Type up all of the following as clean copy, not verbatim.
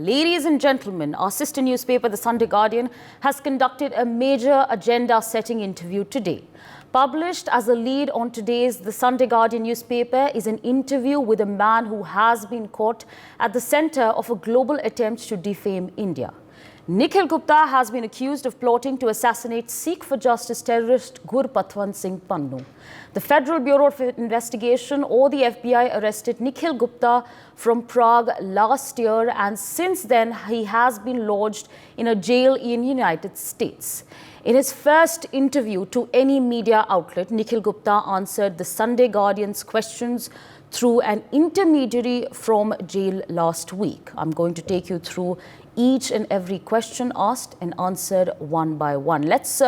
Ladies and gentlemen, our sister newspaper, The Sunday Guardian, has conducted a major agenda-setting interview today. Published as a lead on today's The Sunday Guardian newspaper is an interview with a man who has been caught at the center of a global attempt to defame India. Nikhil Gupta has been accused of plotting to assassinate Sikh for Justice terrorist Gurpatwant Singh Pannun. The Federal Bureau of Investigation, or the FBI, arrested Nikhil Gupta from Prague last year, and since then he has been lodged in a jail in the United States. In his first interview to any media outlet, Nikhil Gupta answered the Sunday Guardian's questions through an intermediary from jail last week. I'm going to take you through each and every question asked and answered one by one. Let's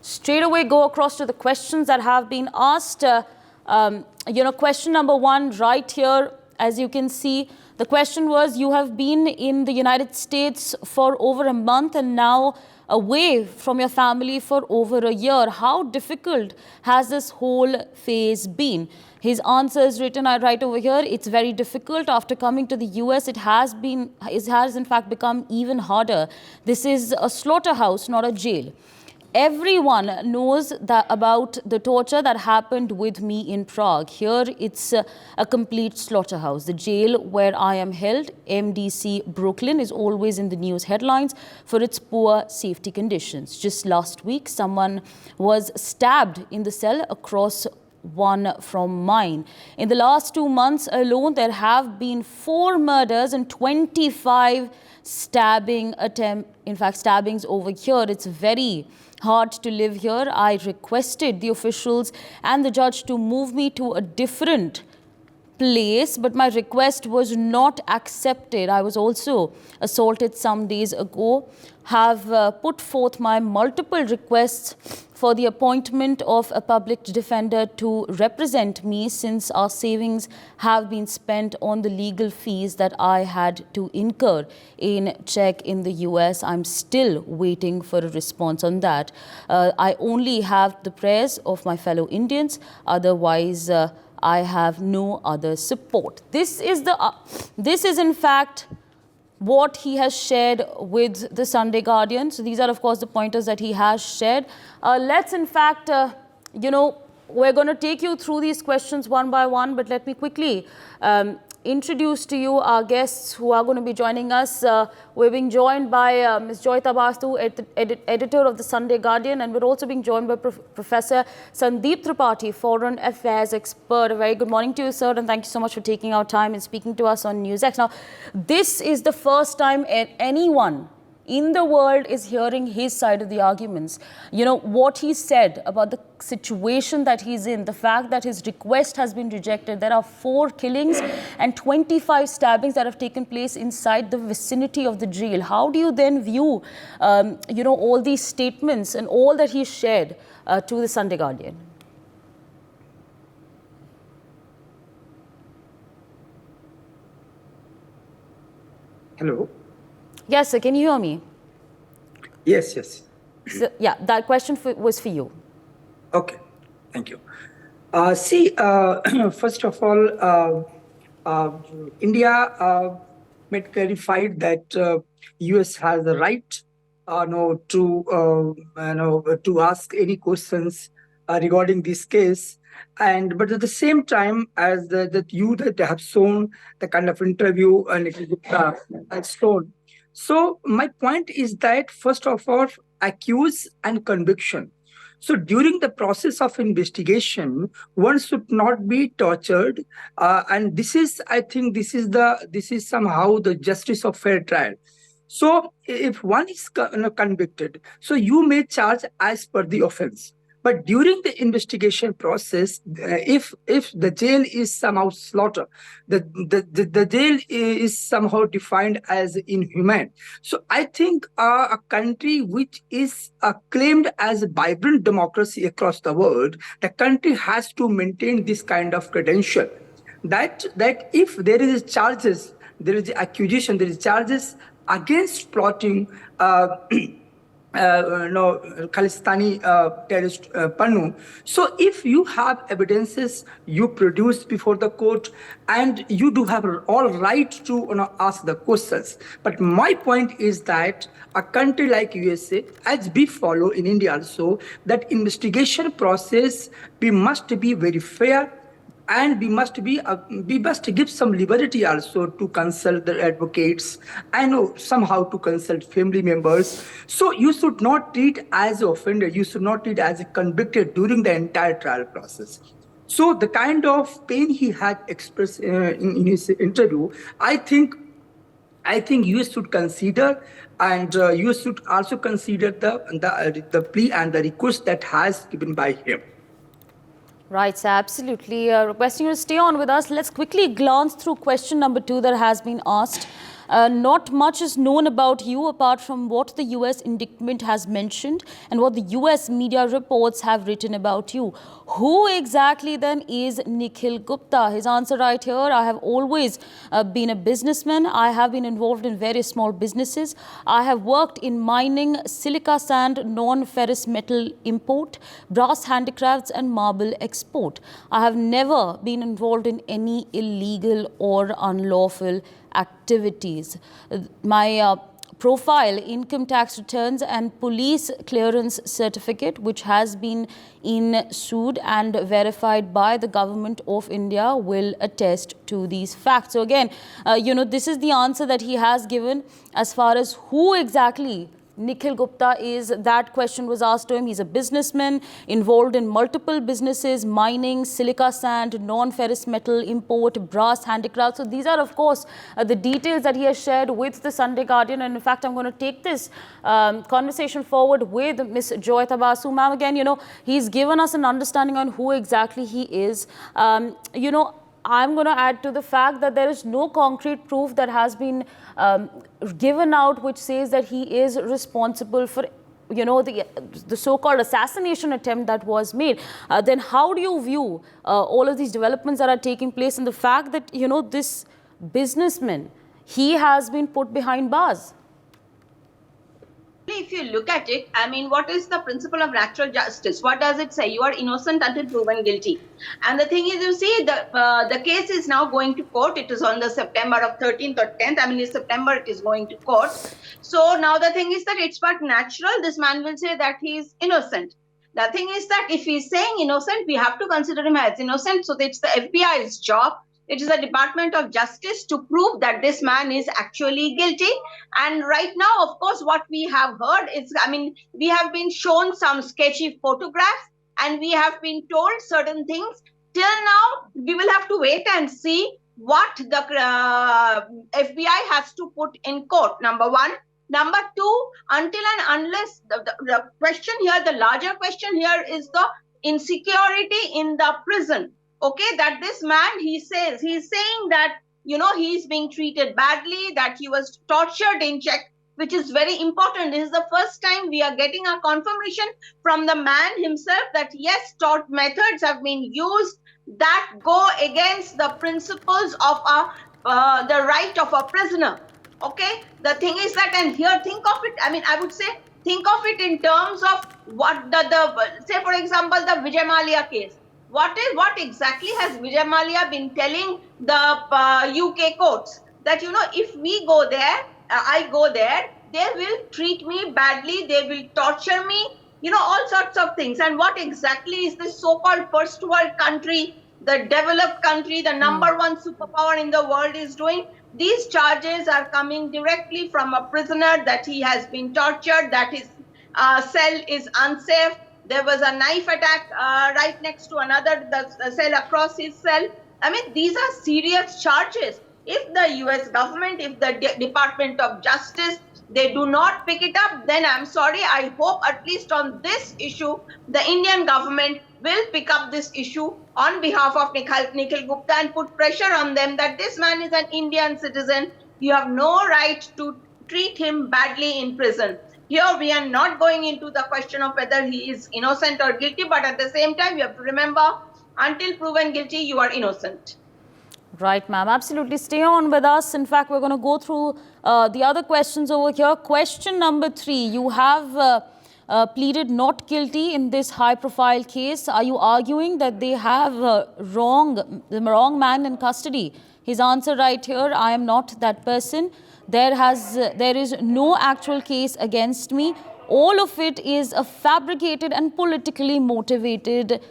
straight away go across to the questions that have been asked. Question number one right here, as you can see, the question was, you have been in the United States for over a month and now away from your family for over a year. How difficult has this whole phase been? His answer is written right over here. It's very difficult. After coming to the US, it has in fact become even harder. This is a slaughterhouse, not a jail. Everyone knows about the torture that happened with me in Prague. Here, it's a complete slaughterhouse. The jail where I am held, MDC Brooklyn, is always in the news headlines for its poor safety conditions. Just last week, someone was stabbed in the cell across one from mine. In the last 2 months alone, there have been 4 murders and 25 stabbings over here. It's very hard to live here. I requested the officials and the judge to move me to a different place, but my request was not accepted. I was also assaulted some days ago. Have put forth my multiple requests for the appointment of a public defender to represent me, since our savings have been spent on the legal fees that I had to incur in Czech in the US. I'm still waiting for a response on that. I only have the prayers of my fellow Indians. Otherwise, I have no other support. This is in fact what he has shared with the Sunday Guardian. So these are, of course, the pointers that he has shared. Let's, in fact, we're going to take you through these questions one by one, but let me quickly introduce to you our guests who are going to be joining us. We're being joined by Ms. Joyita Basu, editor of the Sunday Guardian, and we're also being joined by Professor Sandeep Tripathi, foreign affairs expert. A very good morning to you, sir, and thank you so much for taking our time and speaking to us on NewsX. Now, this is the first time anyone in the world is hearing his side of the arguments. You know, what he said about the situation that he's in, the fact that his request has been rejected. There are 4 killings and 25 stabbings that have taken place inside the vicinity of the jail. How do you then view, all these statements and all that he shared to the Sunday Guardian? Hello. Yes, sir. Can you hear me? Yes. So, yeah, that question was for you. Okay. Thank you. First of all, India made clarified that US has the right to ask any questions regarding this case. But at the same time, as that have shown the kind of interview Nikhil Gupta has shown. So my point is that, first of all, accuse and conviction. So during the process of investigation, one should not be tortured, and this is somehow the justice of fair trial. So if one is convicted, so you may charge as per the offense. But during the investigation process, if the jail is somehow slaughtered, the jail is somehow defined as inhumane. So I think a country which is claimed as a vibrant democracy across the world, the country has to maintain this kind of credential. That if there is charges, there is accusation, there is charges against plotting Khalistani terrorist Pannun. So if you have evidences you produce before the court, and you do have all right to ask the questions. But my point is that a country like USA, as we follow in India also, that investigation process, we must be very fair, and we must give some liberty also to consult the advocates, I know somehow to consult family members. So you should not treat as an offender, you should not treat as a convicted during the entire trial process. So the kind of pain he had expressed in his interview, I think you should consider, and you should also consider the plea and the request that has given by him. Right, sir, absolutely. Requesting you to stay on with us. Let's quickly glance through question number 2 that has been asked. Not much is known about you apart from what the US indictment has mentioned and what the US media reports have written about you. Who exactly then is Nikhil Gupta? His answer right here: I have always been a businessman. I have been involved in various small businesses. I have worked in mining, silica sand, non-ferrous metal import, brass handicrafts and marble export. I have never been involved in any illegal or unlawful activities. My profile, income tax returns and police clearance certificate, which has been issued and verified by the government of India, will attest to these facts. So again, this is the answer that he has given as far as who exactly Nikhil Gupta is. That question was asked to him. He's a businessman involved in multiple businesses: mining, silica sand, non-ferrous metal import, brass handicrafts. So these are, of course, the details that he has shared with the Sunday Guardian. And in fact, I'm going to take this conversation forward with Ms. Joyita Basu. Ma'am, again, he's given us an understanding on who exactly he is. I'm going to add to the fact that there is no concrete proof that has been given out which says that he is responsible for the so-called assassination attempt that was made. Then how do you view all of these developments that are taking place and the fact that this businessman, he has been put behind bars? If you look at it, I mean, what is the principle of natural justice? What does it say? You are innocent until proven guilty. And the thing is, you see, the case is now going to court. It is on the September of 13th or 10th. I mean, in September it is going to court. So now the thing is that it's but natural. This man will say that he is innocent. The thing is that if he is saying innocent, we have to consider him as innocent. So it's the FBI's job. It is the Department of Justice to prove that this man is actually guilty. And right now, of course, what we have heard is, I mean, we have been shown some sketchy photographs and we have been told certain things. Till now, we will have to wait and see what the FBI has to put in court, number one. Number two, until and unless the question here, the larger question here is the insecurity in the prison. Okay, that this man, he's saying that, he's being treated badly, that he was tortured in Czech, which is very important. This is the first time we are getting a confirmation from the man himself that yes, tort methods have been used that go against the principles of the right of a prisoner. Okay, the thing is that, and here think of it, I mean, I would say, think of it in terms of what say for example, the Vijay Mallya case. What exactly has Vijay Mallya been telling the UK courts? That, if we go there, I go there, they will treat me badly, they will torture me, all sorts of things. And what exactly is this so-called first world country, the developed country, the number one superpower in the world is doing? These charges are coming directly from a prisoner that he has been tortured, that his cell is unsafe. There was a knife attack right next to another the cell across his cell. I mean, these are serious charges. If the US government, if the Department of Justice, they do not pick it up, then I'm sorry, I hope at least on this issue, the Indian government will pick up this issue on behalf of Nikhil Gupta and put pressure on them that this man is an Indian citizen. You have no right to treat him badly in prison. Here we are not going into the question of whether he is innocent or guilty, but at the same time, you have to remember, until proven guilty, you are innocent. Right, ma'am. Absolutely. Stay on with us. In fact, we're going to go through the other questions over here. Question number 3. You have pleaded not guilty in this high-profile case. Are you arguing that they have the wrong man in custody? His answer right here, I am not that person. There is no actual case against me. All of it is a fabricated and politically motivated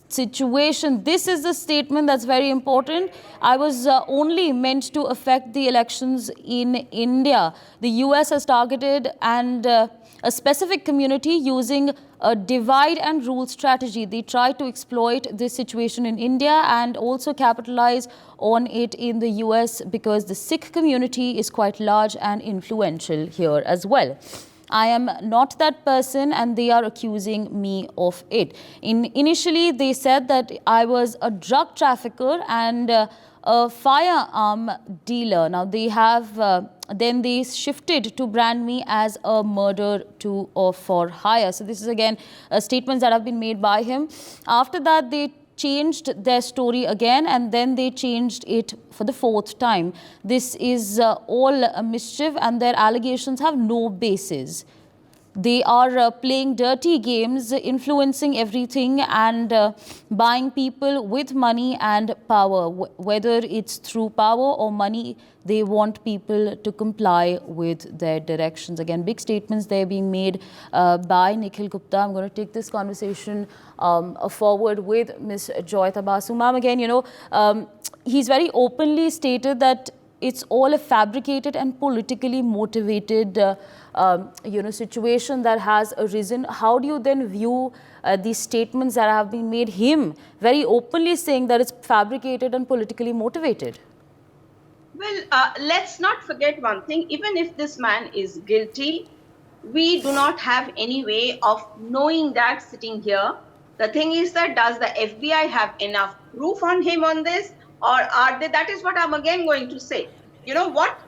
situation. This is the statement that's very important. I was only meant to affect the elections in India. The US has targeted and a specific community using a divide and rule strategy. They try to exploit this situation in India and also capitalize on it in the US because the Sikh community is quite large and influential here as well. I am not that person and they are accusing me of it. Initially, they said that I was a drug trafficker and a firearm dealer. Now, they have then they shifted to brand me as a murder to or for hire. So this is again statements that have been made by him. After that, they changed their story again and then they changed it for the 4th time. This is all a mischief and their allegations have no basis. They are playing dirty games, influencing everything and buying people with money and power. Whether it's through power or money, they want people to comply with their directions. Again, big statements there being made by Nikhil Gupta. I'm going to take this conversation forward with Ms. Joyita Basu. Ma'am, again, he's very openly stated that it's all a fabricated and politically motivated situation that has arisen. How do you then view these statements that have been made, him very openly saying that it's fabricated and politically motivated? Well, let's not forget one thing. Even if this man is guilty, we do not have any way of knowing that sitting here. The thing is that does the FBI have enough proof on him on this? Or are they? That is what I'm again going to say. You know what?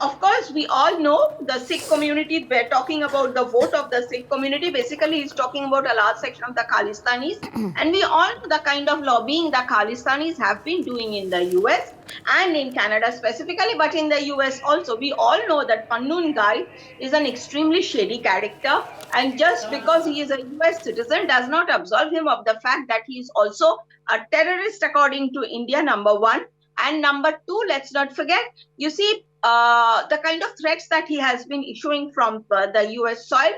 Of course, we all know the Sikh community. We're talking about the vote of the Sikh community. Basically, he's talking about a large section of the Khalistanis. And we all know the kind of lobbying the Khalistanis have been doing in the US and in Canada specifically, but in the US also. We all know that Pannun guy is an extremely shady character. And just because he is a US citizen does not absolve him of the fact that he is also a terrorist according to India, number 1. And number 2, let's not forget, you see, the kind of threats that he has been issuing from the US soil,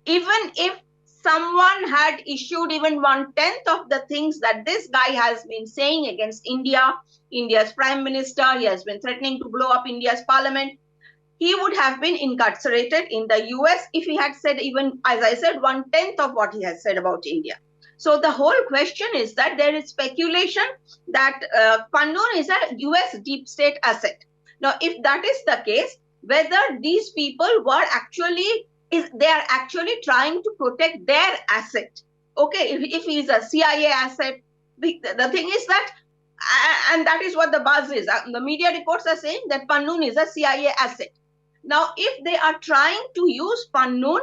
even if someone had issued even 1/10 of the things that this guy has been saying against India, India's prime minister, he has been threatening to blow up India's parliament, he would have been incarcerated in the US if he had said even, as I said, 1/10 of what he has said about India. So the whole question is that there is speculation that Pannun is a US deep state asset. Now, if that is the case, whether these people were actually, they are actually trying to protect their asset. Okay, if he is a CIA asset, the thing is that, and that is what the buzz is. The media reports are saying that Pannun is a CIA asset. Now, if they are trying to use Pannun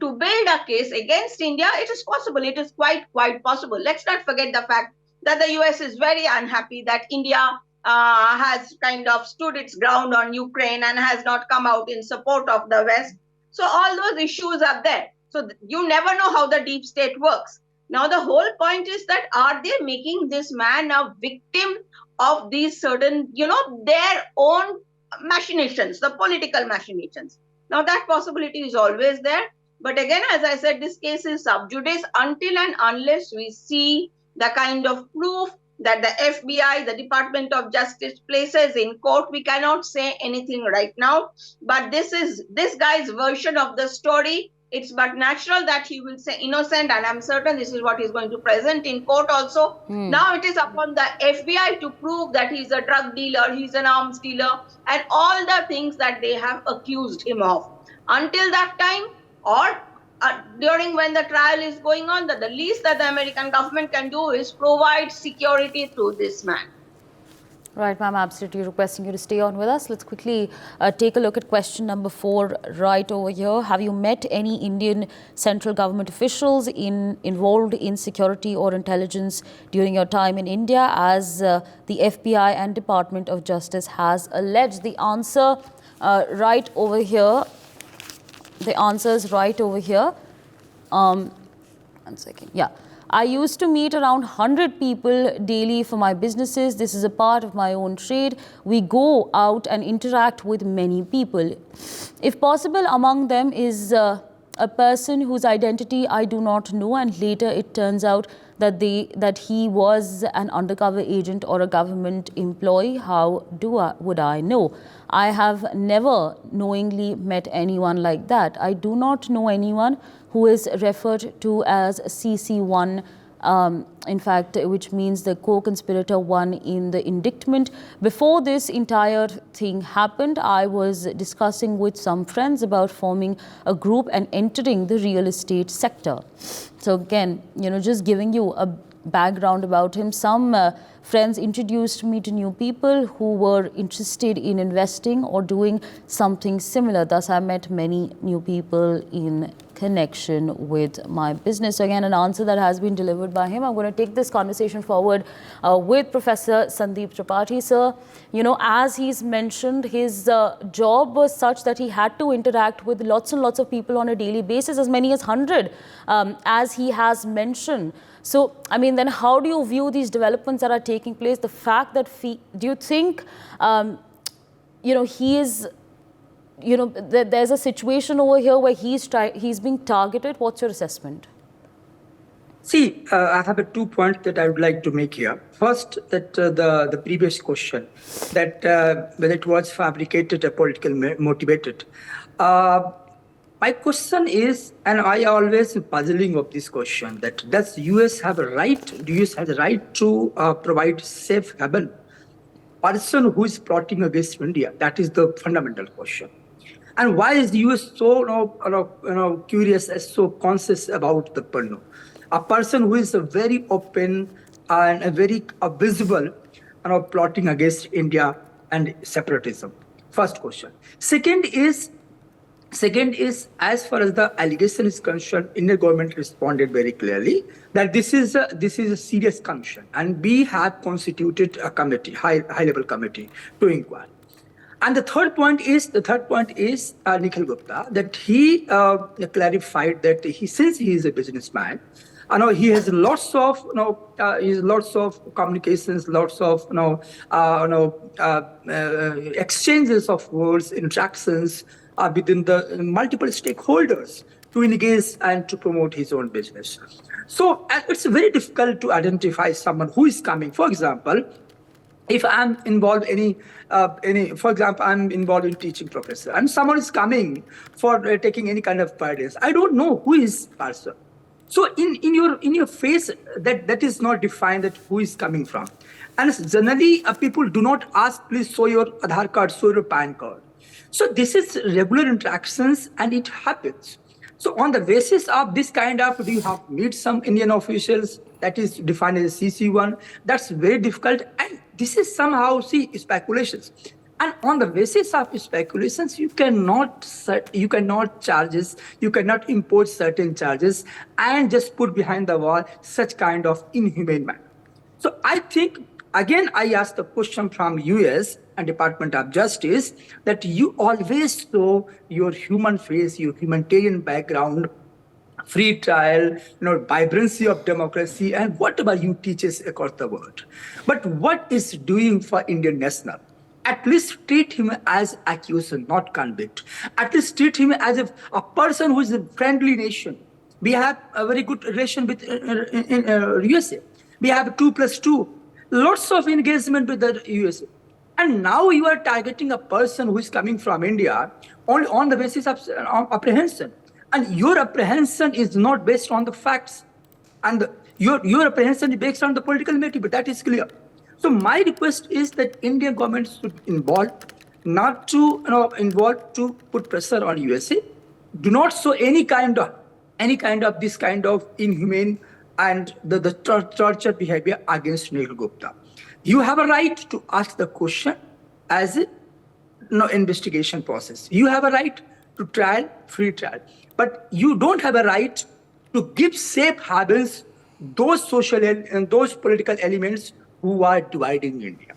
to build a case against India, it is possible. It is quite possible. Let's not forget the fact that the US is very unhappy that India has kind of stood its ground on Ukraine and has not come out in support of the West. So all those issues are there. So you never know how the deep state works. Now, the whole point is that are they making this man a victim of these certain, their own machinations, the political machinations? Now, that possibility is always there. But again, as I said, this case is sub judice until and unless we see the kind of proof that the FBI, the Department of Justice places in court. We cannot say anything right now. But this is this guy's version of the story. It's but natural that he will say innocent, and I'm certain this is what he's going to present in court also. Now it is upon the FBI to prove that he's a drug dealer, he's an arms dealer, and all the things that they have accused him of. Until that time, or during when the trial is going on, the least that the American government can do is provide security to this man. Right, ma'am, absolutely requesting you to stay on with us. Let's quickly take a look at question number 4 right over here. Have you met any Indian central government officials involved in security or intelligence during your time in India, as the FBI and Department of Justice has alleged? The answer right over here. The answer is right over here. 1 second. Yeah. I used to meet around 100 people daily for my businesses. This is a part of my own trade. We go out and interact with many people. If possible, among them is a person whose identity I do not know, and later it turns out that he was an undercover agent or a government employee. How would I know? I have never knowingly met anyone like that. I do not know anyone who is referred to as CC1, in fact, which means the co-conspirator 1 in the indictment. Before this entire thing happened, I was discussing with some friends about forming a group and entering the real estate sector. So again, just giving you a background about him. Some friends introduced me to new people who were interested in investing or doing something similar. Thus, I met many new people in connection with my business. So again, an answer that has been delivered by him. I'm going to take this conversation forward with Professor Sandeep Tripathi. Sir, as he's mentioned, his job was such that he had to interact with lots and lots of people on a daily basis, as many as 100, as he has mentioned. So, I mean, then how do you view these developments that are taking place? The fact that, do you think, he is, there's a situation over here where he's being targeted? What's your assessment? See, I have 2 points that I would like to make here. First, that the previous question, that whether it was fabricated or politically motivated. My question is, and I always puzzling of this question, that does US have a right? Do US have the right to provide safe haven? Person who is plotting against India. That is the fundamental question. And why is the US so curious and so conscious about the Pannun? A person who is a very open and a very visible plotting against India and separatism. First question. Second is, as far as the allegation is concerned, Indian government responded very clearly that this is a serious concern, and we have constituted a committee, high-level committee, to inquire. And the third point is Nikhil Gupta, that he clarified that since he is a businessman, he has lots of communications, lots of exchanges of words, interactions within the multiple stakeholders to engage and to promote his own business. So it's very difficult to identify someone who is coming. For example, if I'm involved for example, I'm involved in teaching professor, and someone is coming for taking any kind of guidance, I don't know who is person. So in your face, that is not defined that who is coming from. And generally, people do not ask, please show your Aadhaar card, show your PAN card. So this is regular interactions, and it happens. So on the basis of this kind of, do you have to meet some Indian officials? That is defined as CC1. That's very difficult, and this is somehow speculations. And on the basis of speculations, you cannot impose certain charges and just put behind the wall such kind of inhumane manner. So I think, again, I ask the question from US and Department of Justice, that you always show your human face, your humanitarian background, free trial, vibrancy of democracy, and whatever you teaches across the world. But what is doing for Indian national? At least treat him as accused, not convict. At least treat him as a person who is a friendly nation. We have a very good relation with USA. We have 2+2, lots of engagement with the USA. And now you are targeting a person who is coming from India only on the basis of apprehension. And your apprehension is not based on the facts. And your apprehension is based on the political motive, but that is clear. So my request is that Indian government should involve, not to involve to put pressure on USA. Do not show any kind of this kind of inhumane and the torture behavior against Nikhil Gupta. You have a right to ask the question as a investigation process. You have a right to trial, free trial. But you don't have a right to give safe harbors those social and those political elements who are dividing India.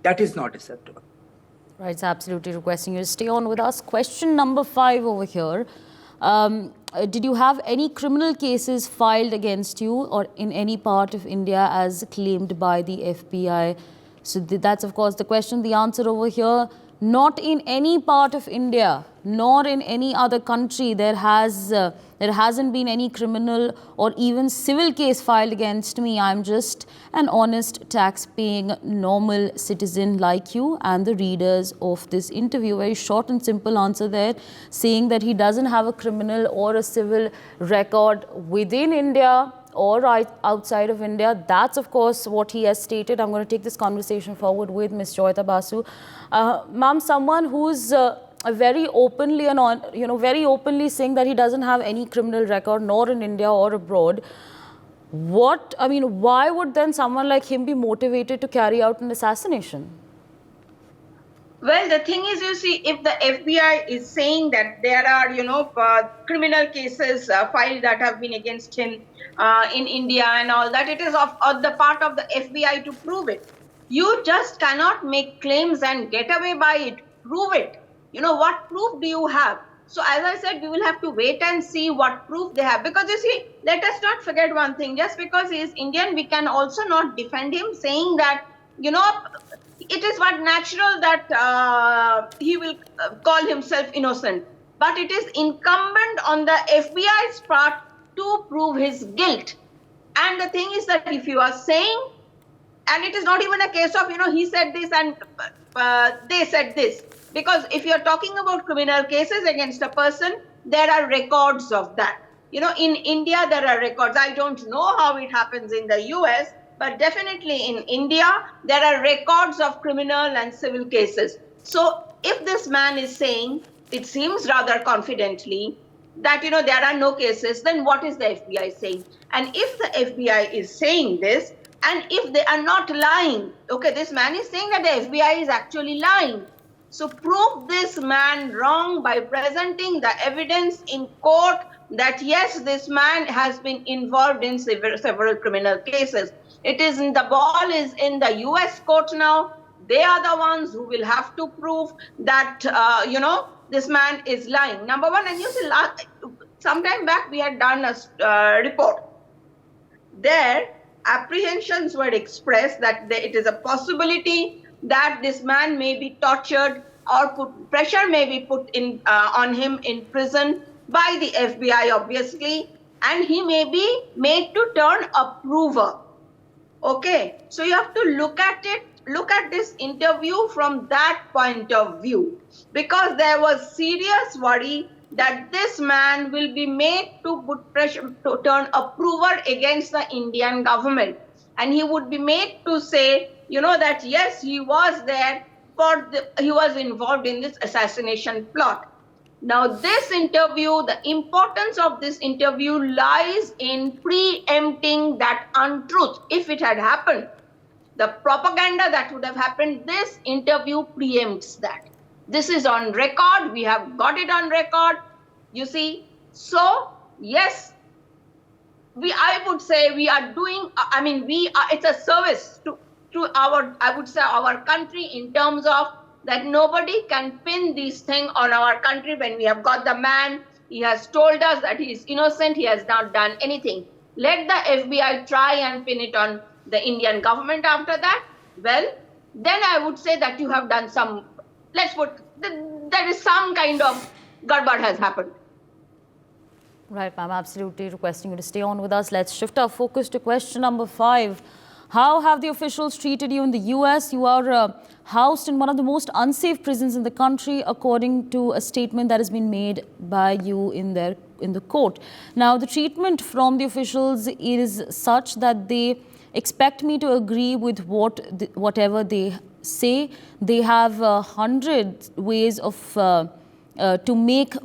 That is not acceptable. Right, it's absolutely requesting you to stay on with us. Question number 5 over here. Did you have any criminal cases filed against you or in any part of India as claimed by the FBI? So that's, of course, the question. The answer over here, not in any part of India, nor in any other country. There hasn't been any criminal or even civil case filed against me. I'm just an honest, tax-paying, normal citizen like you and the readers of this interview. Very short and simple answer there, saying that he doesn't have a criminal or a civil record within India or outside of India. That's, of course, what he has stated. I'm going to take this conversation forward with Ms. Joyita Basu. Ma'am, someone who's very openly and very openly saying that he doesn't have any criminal record, nor in India or abroad. Why would then someone like him be motivated to carry out an assassination? Well, the thing is, you see, if the FBI is saying that there are, criminal cases filed that have been against him in India and all that, it is of the part of the FBI to prove it. You just cannot make claims and get away by it. Prove it. What proof do you have? So as I said, we will have to wait and see what proof they have. Because you see, let us not forget one thing. Just because he is Indian, we can also not defend him, saying that, it is but natural that he will call himself innocent. But it is incumbent on the FBI's part to prove his guilt. And the thing is that if you are saying, and it is not even a case of, he said this and they said this. Because if you're talking about criminal cases against a person, there are records of that. In India, there are records. I don't know how it happens in the US, but definitely in India, there are records of criminal and civil cases. So if this man is saying, it seems rather confidently, that, there are no cases, then what is the FBI saying? And if the FBI is saying this, and if they are not lying, okay, this man is saying that the FBI is actually lying. So prove this man wrong by presenting the evidence in court that yes, this man has been involved in several criminal cases. The ball is in the US court now. They are the ones who will have to prove that, this man is lying. Number one, and you see, sometime back we had done a report. There, apprehensions were expressed that it is a possibility that this man may be tortured or pressure may be put in on him in prison by the FBI, obviously, and he may be made to turn a prover. Okay, so you have to look at this interview from that point of view, because there was serious worry that this man will be made to put pressure to turn a prover against the Indian government, and he would be made to say, that yes, he was there he was involved in this assassination plot. Now, this interview, the importance of this interview lies in preempting that untruth. If it had happened, the propaganda that would have happened, this interview preempts that. This is on record. We have got it on record, you see. So, yes, I would say we are doing, it's a service to our country, in terms of that nobody can pin this thing on our country when we have got the man. He has told us that he is innocent. He has not done anything. Let the FBI try and pin it on the Indian government after that. Well, then I would say that you have done there is some kind of garbad has happened. Right, ma'am, absolutely requesting you to stay on with us. Let's shift our focus to question number 5. How have the officials treated you in the US? You are housed in one of the most unsafe prisons in the country, according to a statement that has been made by you in the court. Now, the treatment from the officials is such that they expect me to agree with whatever they say. They have 100 ways of to make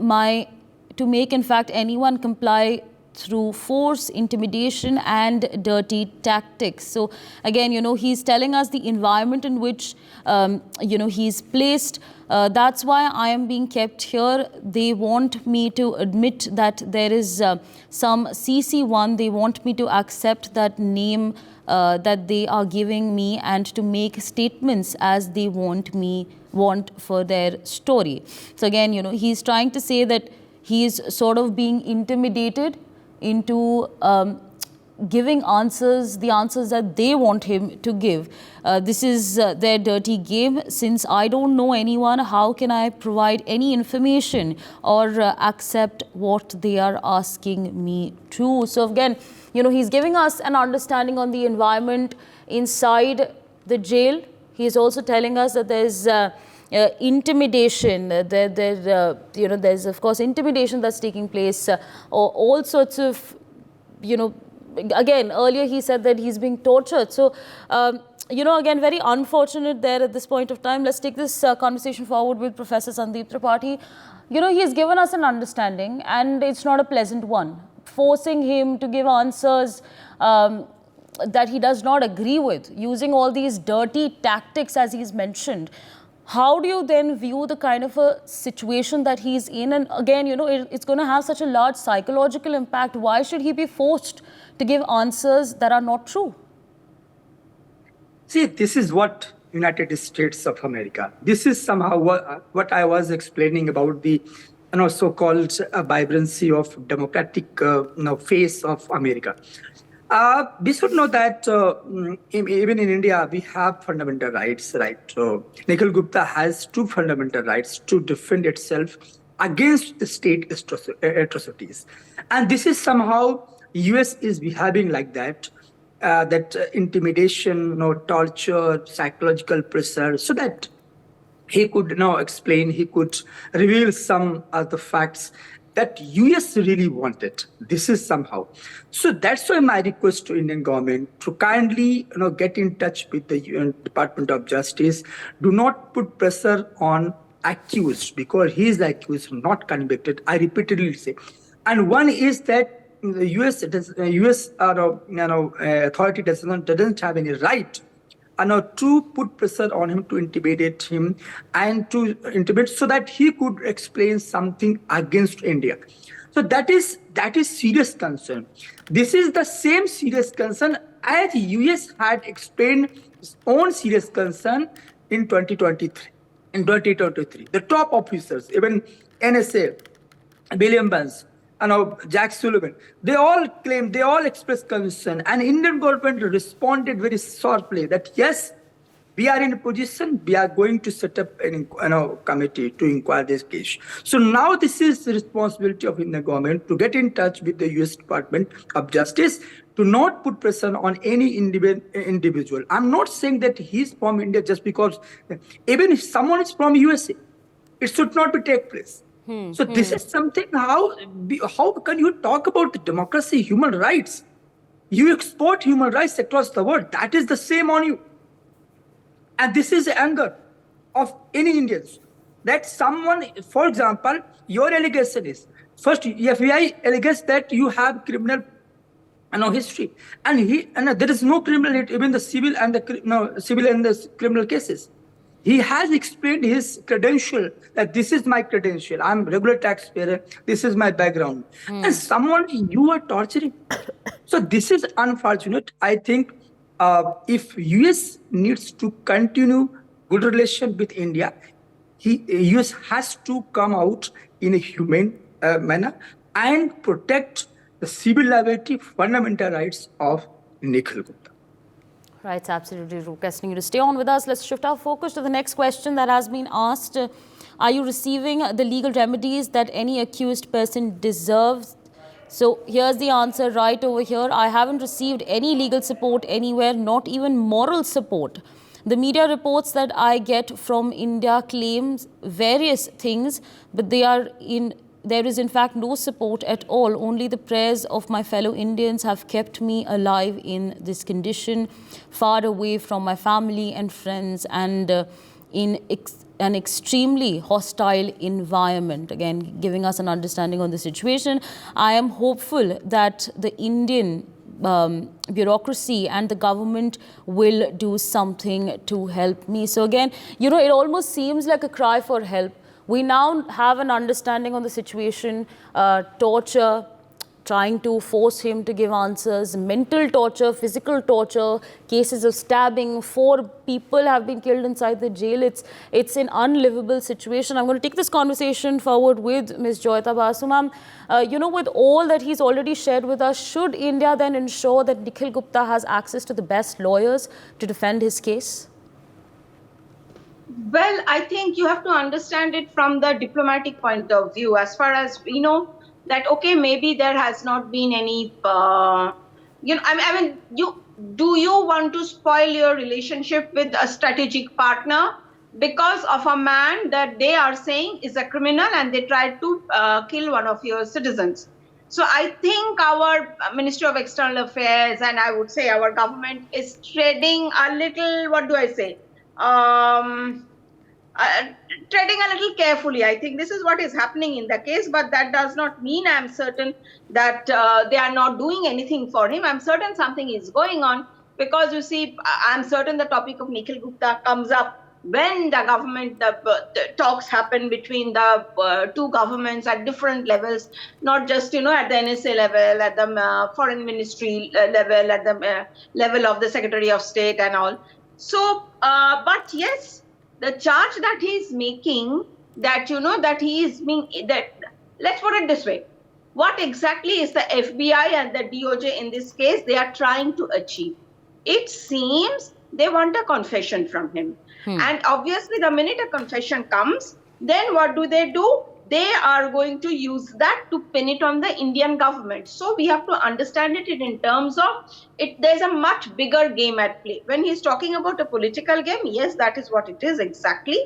in fact anyone comply through force, intimidation and dirty tactics. So again, he's telling us the environment in which, he's placed. That's why I am being kept here. They want me to admit that there is some CC1. They want me to accept that name that they are giving me and to make statements as they want for their story. So again, he's trying to say that he is sort of being intimidated into giving answers, the answers that they want him to give. This is their dirty game. Since I don't know anyone, how can I provide any information or accept what they are asking me to? So again, he's giving us an understanding on the environment inside the jail. He is also telling us that there's intimidation. There's of course intimidation that's taking place. All sorts of, again, earlier he said that he's being tortured. So, again, very unfortunate there at this point of time. Let's take this conversation forward with Professor Sandeep Tripathi. He's given us an understanding and it's not a pleasant one. Forcing him to give answers that he does not agree with, using all these dirty tactics as he's mentioned. How do you then view the kind of a situation that he's in? And again, it's going to have such a large psychological impact. Why should he be forced to give answers that are not true? See, this is what United States of America. This is somehow what I was explaining about the so-called vibrancy of democratic face of America. We should know that even in India, we have fundamental rights, right? Nikhil Gupta has two fundamental rights to defend itself against the state atrocities. And this is somehow, US is behaving like that, that intimidation, torture, psychological pressure, so that he could explain, he could reveal some of the facts that US really wanted. This is somehow. So that's why my request to Indian government to kindly get in touch with the Department of Justice. Do not put pressure on accused, because he is accused, not convicted. I repeatedly say. And one is that the US authority doesn't have any right to put pressure on him, to intimidate him and to intimidate so that he could explain something against India. So that is serious concern. This is the same serious concern as US had explained its own serious concern in 2023. In 2023, the top officers, even NSA, William Burns, Jack Sullivan, they all expressed concern, and Indian government responded very sharply that yes, we are in a position, we are going to set up a committee to inquire this case. So now this is the responsibility of Indian government to get in touch with the US Department of Justice to not put pressure on any individual. I'm not saying that he's from India just because, even if someone is from USA, it should not be take place. So this is something, how can you talk about democracy, human rights? You export human rights across the world. That is the same on you. And this is the anger of any Indians. That someone, for example, your allegation is, first, FBI alleges that you have criminal history. And there is no criminal, even the civil and the criminal cases. He has explained his credential, that this is my credential. I'm a regular taxpayer. This is my background. And someone you are torturing. So this is unfortunate. I think if US needs to continue good relation with India, US has to come out in a humane manner and protect the civil liberty, fundamental rights of Nikhil Gupta. Right, it's absolutely requesting you to stay on with us. Let's shift our focus to the next question that has been asked. Are you receiving the legal remedies that any accused person deserves? So here's the answer right over here. I haven't received any legal support anywhere, not even moral support. The media reports that I get from India claims various things, but there is in fact no support at all. Only the prayers of my fellow Indians have kept me alive in this condition, far away from my family and friends, and in an extremely hostile environment, again giving us an understanding on the situation. I am hopeful that the Indian bureaucracy and the government will do something to help me. So again, it almost seems like a cry for help. We now have an understanding on the situation, torture, trying to force him to give answers, mental torture, physical torture, cases of stabbing. 4 people have been killed inside the jail. It's an unlivable situation. I'm going to take this conversation forward with Ms. Joyita Basu. Ma'am, with all that he's already shared with us, should India then ensure that Nikhil Gupta has access to the best lawyers to defend his case? Well, I think you have to understand it from the diplomatic point of view. As far as we know, that okay, maybe there has not been any do you want to spoil your relationship with a strategic partner because of a man that they are saying is a criminal and they tried to kill one of your citizens? So I think our Ministry of External Affairs and I would say our government is treading a little, what do I say, treading a little carefully. I think this is what is happening in the case, but that does not mean I'm certain that they are not doing anything for him. I'm certain something is going on because you see, I'm certain the topic of Nikhil Gupta comes up when the government, the talks happen between the 2 governments at different levels, not just, at the NSA level, at the foreign ministry level, at the level of the Secretary of State and all. So, but yes, the charge that he is making, that, that he is being, that, let's put it this way. What exactly is the FBI and the DOJ in this case they are trying to achieve? It seems they want a confession from him. And obviously the minute a confession comes, then what do? They are going to use that to pin it on the Indian government. So we have to understand it in terms of it. There's a much bigger game at play. When he's talking about a political game, yes, that is what it is exactly.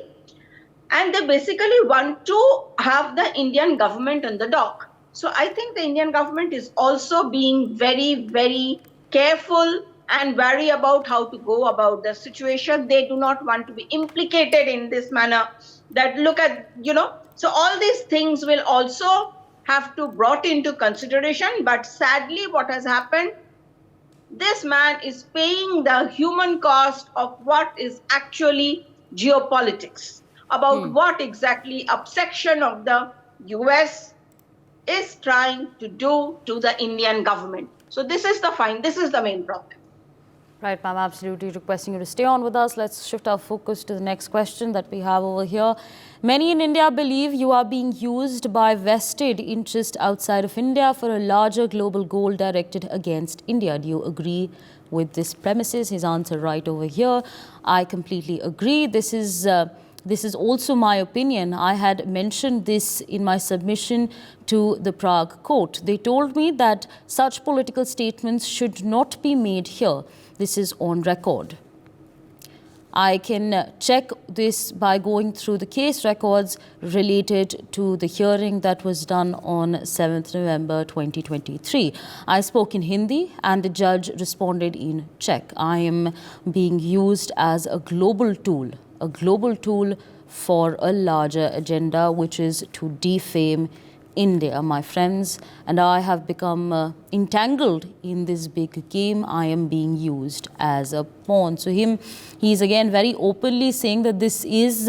And they basically want to have the Indian government on the dock. So I think the Indian government is also being very, very careful and wary about how to go about the situation. They do not want to be implicated in this manner. That look at, so all these things will also have to brought into consideration. But sadly, what has happened, this man is paying the human cost of what is actually geopolitics, about what exactly a section of the US is trying to do to the Indian government. So this is the main problem. Right, ma'am, absolutely. Requesting you to stay on with us. Let's shift our focus to the next question that we have over here. Many in India believe you are being used by vested interest outside of India for a larger global goal directed against India. Do you agree with this premises? His answer right over here. I completely agree. This is also my opinion. I had mentioned this in my submission to the Prague court. They told me that such political statements should not be made here. This is on record. I can check this by going through the case records related to the hearing that was done on 7th November 2023. I spoke in Hindi and the judge responded in Czech. I am being used as a global tool for a larger agenda, which is to defame India. My friends and I have become entangled in this big game. I am being used as a pawn. So he's again very openly saying that this is,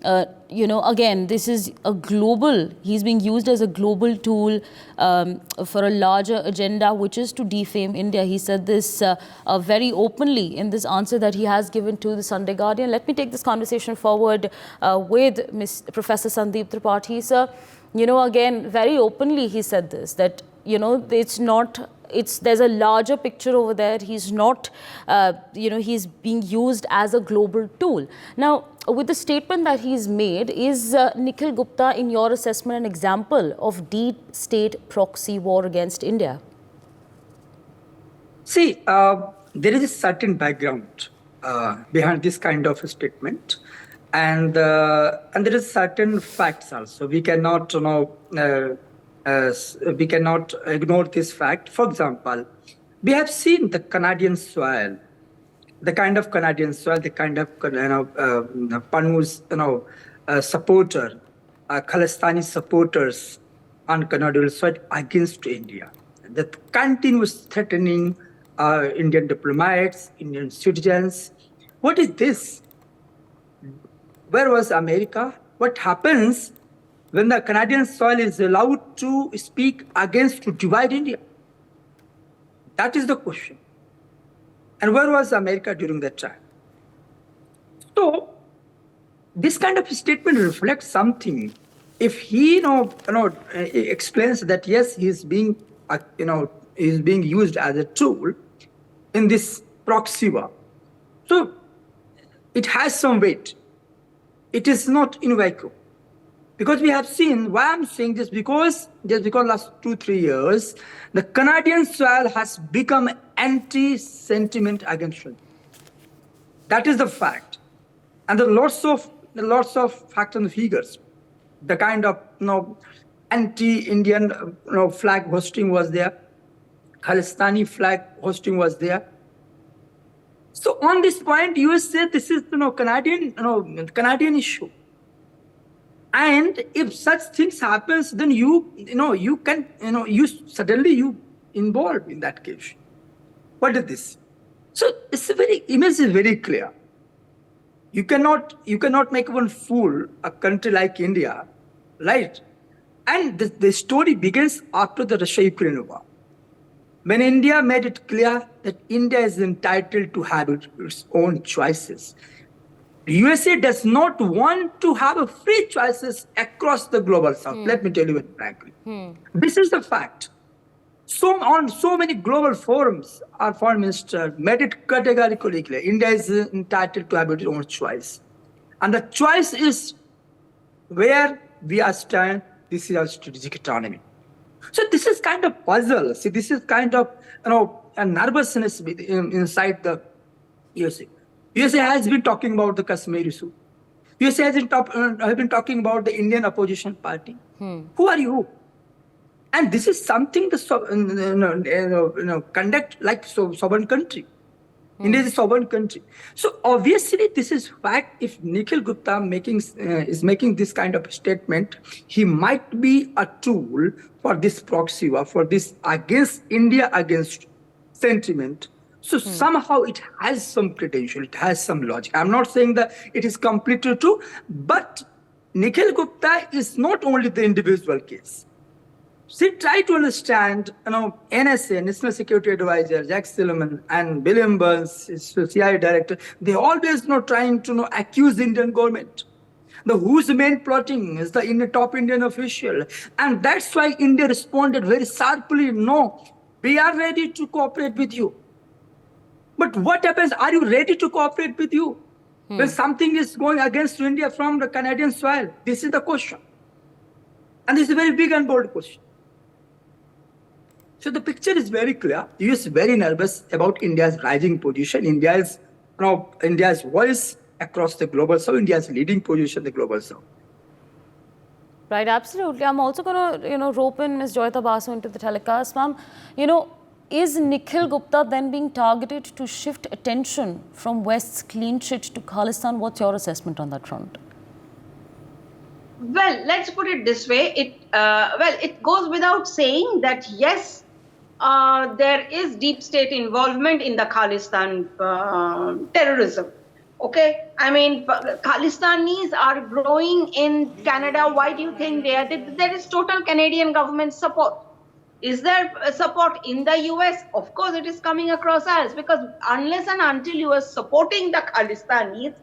again, this is a global, he's being used as a global tool for a larger agenda, which is to defame India. He said this very openly in this answer that he has given to the Sunday Guardian. Let me take this conversation forward with Professor Sandeep Tripathi, sir. Again, very openly he said this, that, there's a larger picture over there. He's not, he's being used as a global tool. Now, with the statement that he's made, is Nikhil Gupta, in your assessment, an example of deep state proxy war against India? See, there is a certain background behind this kind of a statement. And there is certain facts also. We cannot, we cannot ignore this fact. For example, we have seen the Canadian soil the kind of Canadian soil, the kind of Pannun's supporter, Khalistani supporters on Canadian soil against India. The continuous threatening Indian diplomats, Indian citizens. What is this? Where was America? What happens when the Canadian soil is allowed to speak against, to divide India? That is the question. And where was America during that time? So, this kind of statement reflects something. If he, explains that yes, he's being used as a tool in this proxy war, so it has some weight. It is not in vacuum. Because we have seen, why I'm saying this, because last 2-3 years, the Canadian soil has become anti-sentiment against India. That is the fact. And there are lots of facts and figures. The kind of anti-Indian flag hosting was there. Khalistani flag hosting was there. So on this point, you said this is Canadian issue. And if such things happens, then you suddenly involved in that case. What is this? So image is very clear. You cannot make one fool a country like India, right? And the story begins after the Russia-Ukraine war. When India made it clear that India is entitled to have its own choices. The USA does not want to have free choices across the global south. Let me tell you very frankly. This is the fact. So on so many global forums, our foreign minister made it categorically clear. India is entitled to have its own choice. And the choice is where we are stand. This is our strategic autonomy. So this is kind of puzzle. See, this is kind of a nervousness inside the USA. USA has been talking about the Kashmir issue. USA has been talking about the Indian opposition party. Who are you? And this is something the conduct like sovereign country. India is a sovereign country. So obviously, this is fact. If Nikhil Gupta is making this kind of statement, he might be a tool for this proxy war, for this against India, against sentiment. So somehow it has some credential, it has some logic. I'm not saying that it is completely true, but Nikhil Gupta is not only the individual case. See, try to understand, NSA, National Security Advisor, Jack Sullivan, and William Burns, CIA director, they always trying to accuse the Indian government. Who's main plotting is the top Indian official. And that's why India responded very sharply, no, we are ready to cooperate with you. But what happens? Are you ready to cooperate with you? When something is going against India from the Canadian soil? This is the question. And this is a very big and bold question. So the picture is very clear. The US is very nervous about India's rising position, India's voice across the global south, India's leading position in the global south. Right, absolutely. I'm also going to, rope in Ms. Joyita Basu into the telecast. Ma'am, is Nikhil Gupta then being targeted to shift attention from West's clean sheet to Khalistan? What's your assessment on that front? Well, let's put it this way. It goes without saying that yes, there is deep state involvement in the Khalistan terrorism. Okay, I mean, Khalistanis are growing in Canada. Why do you think they are? There is total Canadian government support. Is there support in the US? Of course, it is coming across as, because unless and until you are supporting the Khalistanis,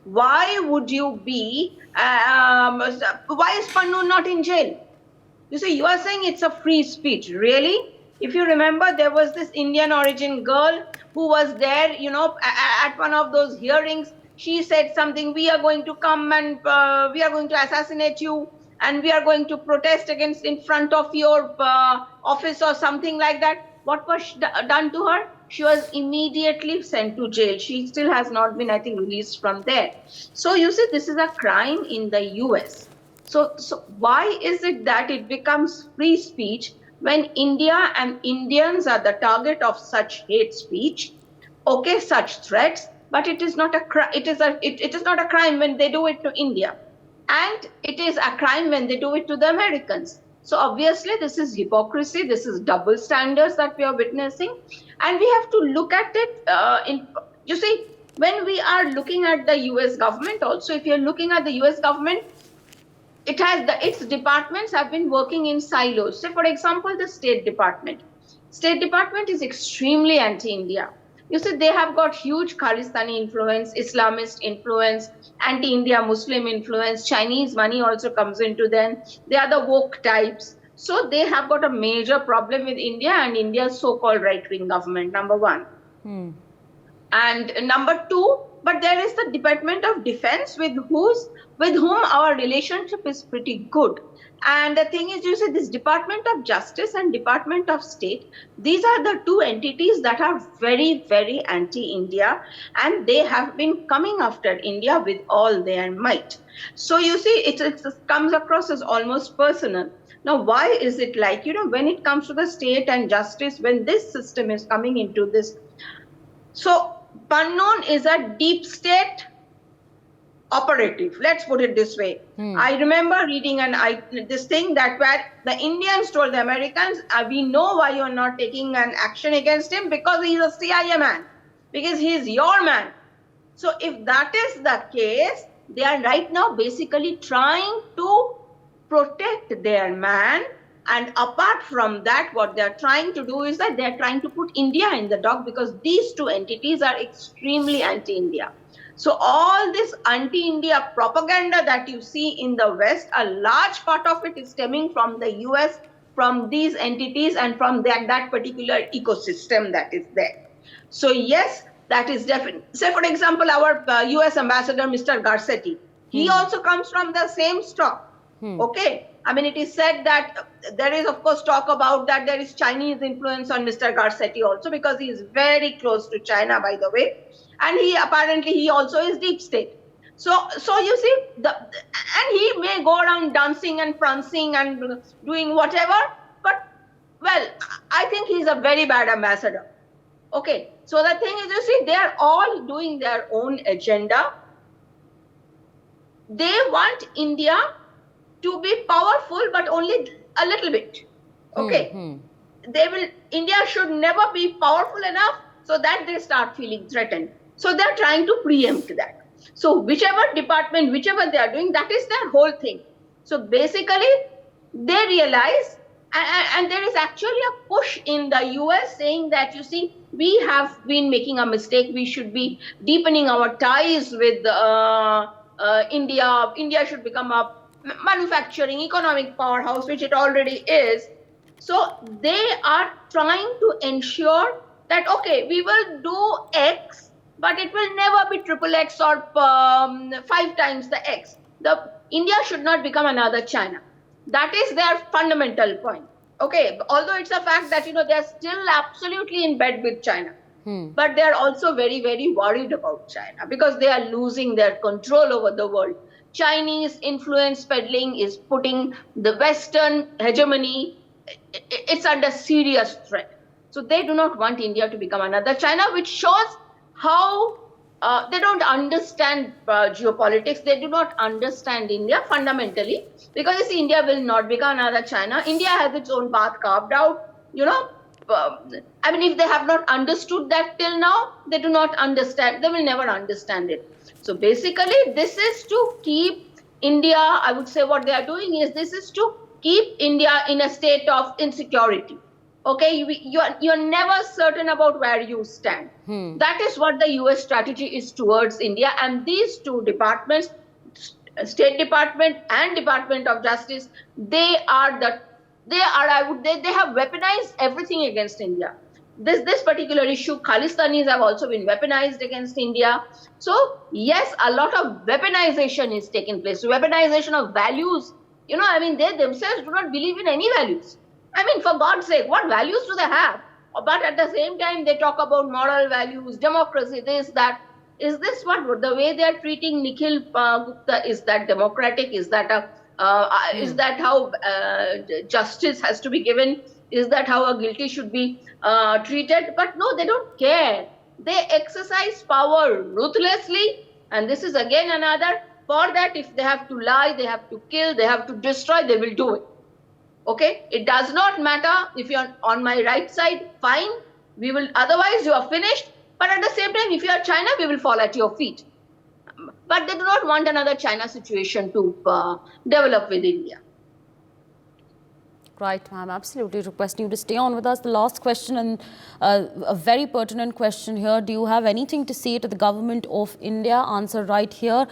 why would you be, why is Pannun not in jail? You see, you are saying it's a free speech. Really? If you remember, there was this Indian origin girl who was there, at one of those hearings. She said something, we are going to come and we are going to assassinate you, and we are going to protest against in front of your office or something like that. What was done to her? She was immediately sent to jail. She still has not been, I think, released from there. So you see, this is a crime in the US. So why is it that it becomes free speech when India and Indians are the target of such hate speech, such threats, but it is not a it is not a crime when they do it to India, and it is a crime when they do it to the Americans. So obviously this is hypocrisy, this is double standards that we are witnessing, and we have to look at it you see, when we are looking at the US government also, if you're looking at the US government, it has its departments have been working in silos. Say for example, the State Department. State Department is extremely anti-India. You see, they have got huge Khalistani influence, Islamist influence, anti-India Muslim influence, Chinese money also comes into them. They are the woke types. So they have got a major problem with India and India's so-called right-wing government, number one. And number two, but there is the Department of Defense with whom our relationship is pretty good. And the thing is, you see, this Department of Justice and Department of State, these are the two entities that are very, very anti-India, and they have been coming after India with all their might. So you see, it comes across as almost personal. Now, why is it like, when it comes to the state and justice, when this system is coming into this? So Pannun is a deep state operative, let's put it this way. I remember reading this thing that where the Indians told the Americans, we know why you're not taking an action against him, because he's a CIA man, because he's your man. So if that is the case, they are right now basically trying to protect their man. And apart from that, what they're trying to do is that they're trying to put India in the dock, because these two entities are extremely anti-India. So all this anti-India propaganda that you see in the West, a large part of it is stemming from the US, from these entities, and from that particular ecosystem that is there. So yes, that is definitely. Say for example, our US ambassador, Mr. Garcetti, he also comes from the same stock. Okay. I mean, it is said that there is, of course, talk about that there is Chinese influence on Mr. Garcetti also, because he is very close to China, by the way. And he also is deep state. So you see, and he may go around dancing and prancing and doing whatever, but, well, I think he's a very bad ambassador. Okay. So the thing is, you see, they are all doing their own agenda. They want India to be powerful, but only a little bit. Okay. India should never be powerful enough so that they start feeling threatened. So they're trying to preempt that. So whichever department, whichever they are doing, that is their whole thing. So basically, they realize, and there is actually a push in the US saying that, you see, we have been making a mistake. We should be deepening our ties with India. India should become a manufacturing economic powerhouse, which it already is. So they are trying to ensure that, okay, we will do X, but it will never be triple X or 5 times the X. India should not become another China. That is their fundamental point. Okay, although it's a fact that, they're still absolutely in bed with China. But they're also very, very worried about China, because they are losing their control over the world. Chinese influence peddling is putting the Western hegemony, it's under serious threat. So they do not want India to become another China, which shows how they don't understand geopolitics. They do not understand India fundamentally, because you see, India will not become another China. India has its own path carved out, I mean, if they have not understood that till now, they do not understand. They will never understand it. So basically, this is to keep India, I would say what they are doing is, this is to keep India in a state of insecurity. Okay, you're never certain about where you stand. That is what the US strategy is towards India. And these two departments, State Department and Department of Justice, they have weaponized everything against India. This particular issue, Khalistanis have also been weaponized against India. So yes, a lot of weaponization is taking place. Weaponization of values. They themselves do not believe in any values. I mean, for God's sake, what values do they have? But at the same time, they talk about moral values, democracy, this, that. Is this what the way they are treating Nikhil Gupta? Is that democratic? Is that is that how justice has to be given? Is that how a guilty should be treated? But no, they don't care. They exercise power ruthlessly, and this is again another. For that, if they have to lie, they have to kill, they have to destroy, they will do it. Okay? It does not matter if you're on my right side, fine. We will, otherwise you are finished. But at the same time, if you are China, we will fall at your feet. But they do not want another China situation to develop with India. Right, ma'am. Absolutely. Requesting you to stay on with us. The last question, and a very pertinent question here. Do you have anything to say to the government of India? Answer right here.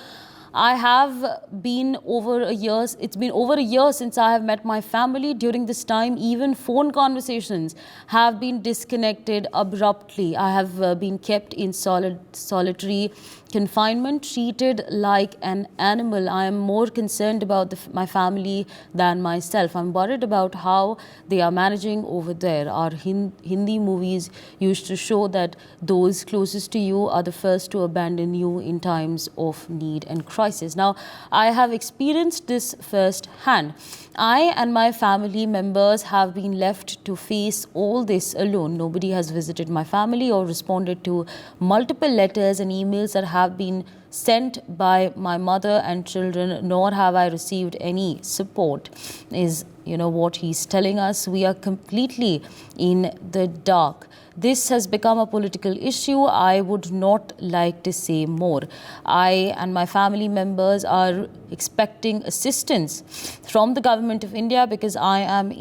I have been over a year. It's been over a year since I have met my family. During this time, even phone conversations have been disconnected abruptly. I have been kept in solitary confinement, treated like an animal. I am more concerned about my family than myself. I'm worried about how they are managing over there. Our Hindi movies used to show that those closest to you are the first to abandon you in times of need and crisis. Now, I have experienced this firsthand. I and my family members have been left to face all this alone. Nobody has visited my family or responded to multiple letters and emails that have been sent by my mother and children, nor have I received any support, is what he's telling us. We are completely in the dark. This has become a political issue. I would not like to say more. I and my family members are expecting assistance from the government of India because I am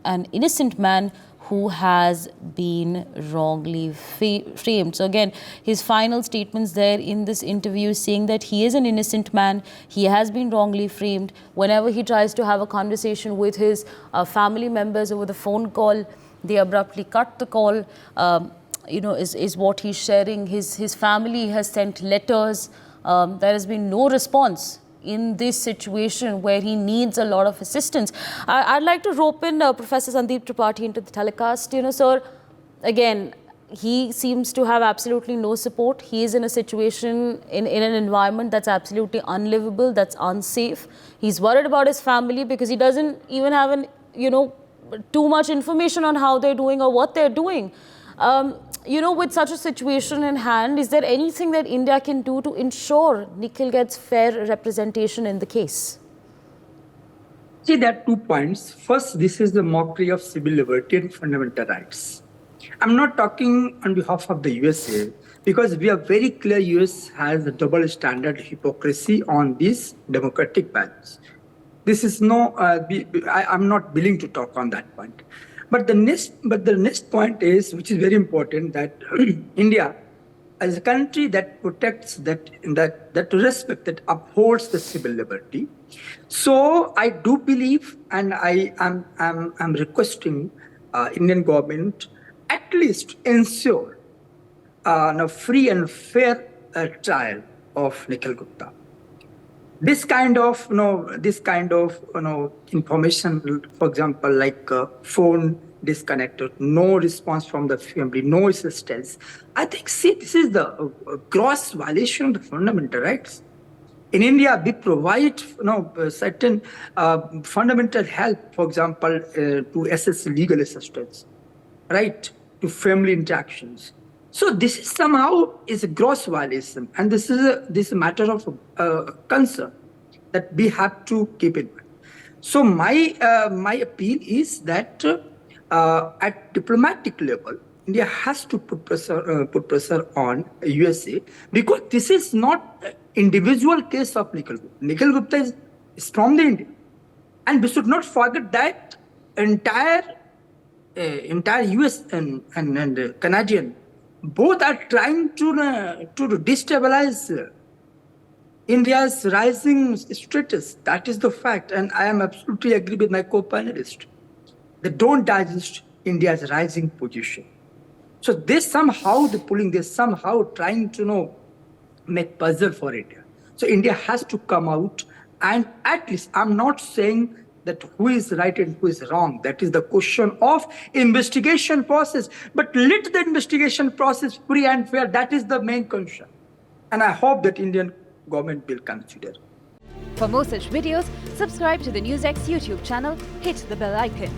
an innocent man who has been wrongly framed. So again, his final statements there in this interview saying that he is an innocent man, he has been wrongly framed. Whenever he tries to have a conversation with his family members over the phone call, they abruptly cut the call, is what he's sharing. His family has sent letters. There has been no response in this situation where he needs a lot of assistance. I'd like to rope in Professor Sandeep Tripathi into the telecast. Sir, again, he seems to have absolutely no support. He is in a situation, in an environment that's absolutely unlivable, that's unsafe. He's worried about his family because he doesn't even have too much information on how they're doing or what they're doing. With such a situation in hand, is there anything that India can do to ensure Nikhil gets fair representation in the case? See, there are 2 points. First, this is the mockery of civil liberty and fundamental rights. I'm not talking on behalf of the USA because we are very clear US has a double standard hypocrisy on these democratic values. This is I'm not willing to talk on that point. But the next point is, which is very important, that India, as a country that protects, that respects, that upholds the civil liberty. So I do believe, and I'm requesting Indian government at least ensure a free and fair trial of Nikhil Gupta. This kind of information, for example, like phone disconnected, no response from the family, no assistance. I think, this is the gross violation of the fundamental rights. In India, we provide certain fundamental help, for example, to assess legal assistance, right, to family interactions. So this is somehow a gross violation, and this is a matter of concern that we have to keep in mind. So my appeal is that at diplomatic level, India has to put pressure on USA, because this is not an individual case of Nikhil Gupta. Nikhil Gupta is from the India, and we should not forget that entire US and Canadian both are trying to destabilize India's rising status. That is the fact, and I am absolutely agree with my co-panelist. They don't digest India's rising position. So they're somehow trying to make puzzle for India. So India has to come out, and at least, I'm not saying that who is right and who is wrong. That is the question of investigation process. But let the investigation process free and fair. That is the main concern. And I hope that Indian government will consider. For more such videos, subscribe to the NewsX YouTube channel, hit the bell icon.